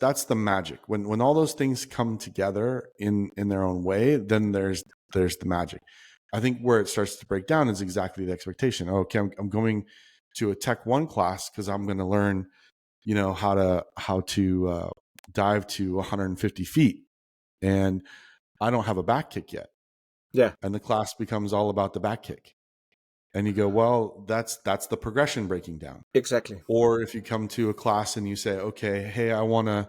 that's the magic. When all those things come together in their own way, then there's the magic. I think where it starts to break down is exactly the expectation. Okay, I'm going to a Tech 1 class because I'm going to learn, how to dive to 150 feet, and I don't have a back kick yet. Yeah, And the class becomes all about the back kick. And you go, well, that's the progression breaking down. exactly. Or if you come to a class and you say, okay, hey, I want to,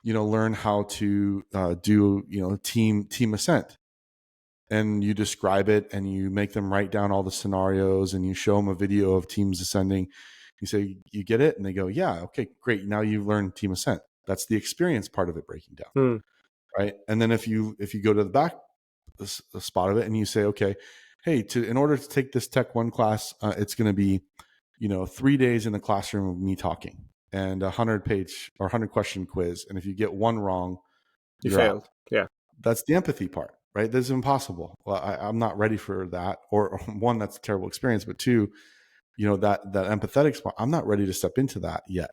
learn how to do, team ascent, and you describe it and you make them write down all the scenarios and you show them a video of teams ascending. You say, you get it? And they go, yeah, okay, great. Now you've learned team ascent. That's the experience part of it breaking down. Hmm. Right. And then if you go to the back the spot of it and you say, okay, hey, in order to take this Tech 1 class, it's going to be, 3 days in the classroom of me talking and 100-page or 100-question quiz. And if you get one wrong, You you're out. failed. Yeah. That's the empathy part, right? This is impossible. Well, I'm not ready for that. Or one, that's a terrible experience. But two, that empathetic spot, I'm not ready to step into that yet.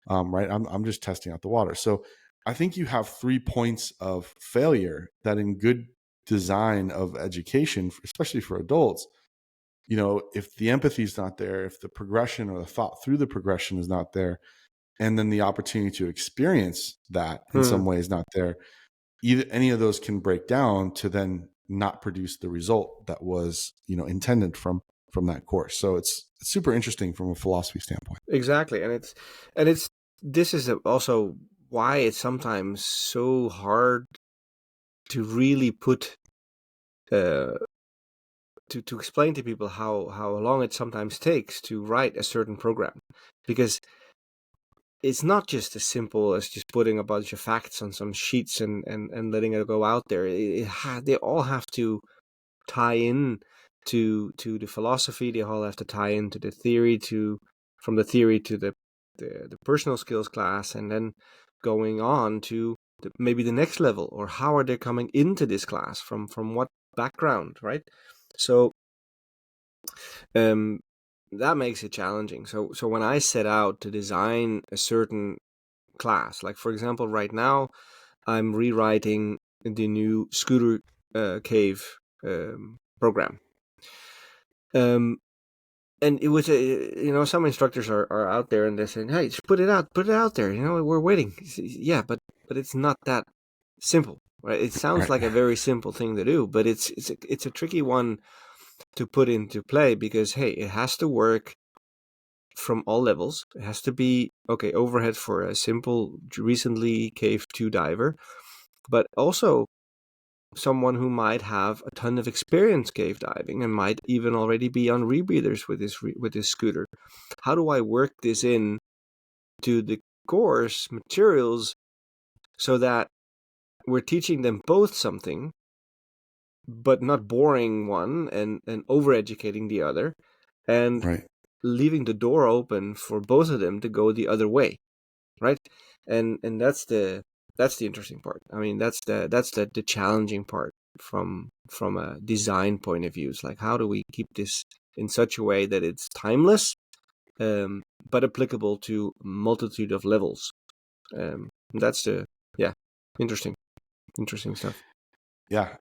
Right. I'm just testing out the water. So I think you have 3 points of failure that in good design of education, especially for adults, if the empathy is not there, if the progression or the thought through the progression is not there, and then the opportunity to experience that in some way is not there, either any of those can break down to then not produce the result that was, intended from that course. So it's super interesting from a philosophy standpoint. Exactly, and it's this is also why it's sometimes so hard to really put to explain to people how long it sometimes takes to write a certain program, because it's not just as simple as just putting a bunch of facts on some sheets and letting it go out there. They all have to tie in to the philosophy. They all have to tie into the theory, from the theory to the personal skills class, and then going on to maybe the next level, or how are they coming into this class from what background, right? So um, that makes it challenging. So when I set out to design a certain class, like for example, right now I'm rewriting the new Scooter Cave program. And it was some instructors are out there and they're saying, hey, just put it out there, we're waiting. Yeah, but it's not that simple, right? It sounds Right. like a very simple thing to do, but it's a tricky one to put into play, because hey, it has to work from all levels. It has to be okay overhead for a simple recently cave 2 diver, but also someone who might have a ton of experience cave diving and might even already be on rebreathers with this scooter. How do I work this in to the course materials so that we're teaching them both something, but not boring one and over-educating the other, and Right. leaving the door open for both of them to go the other way, right? And that's the interesting part. I mean, that's the challenging part from a design point of view. It's like, how do we keep this in such a way that it's timeless, but applicable to a multitude of levels? That's the interesting stuff. Yeah.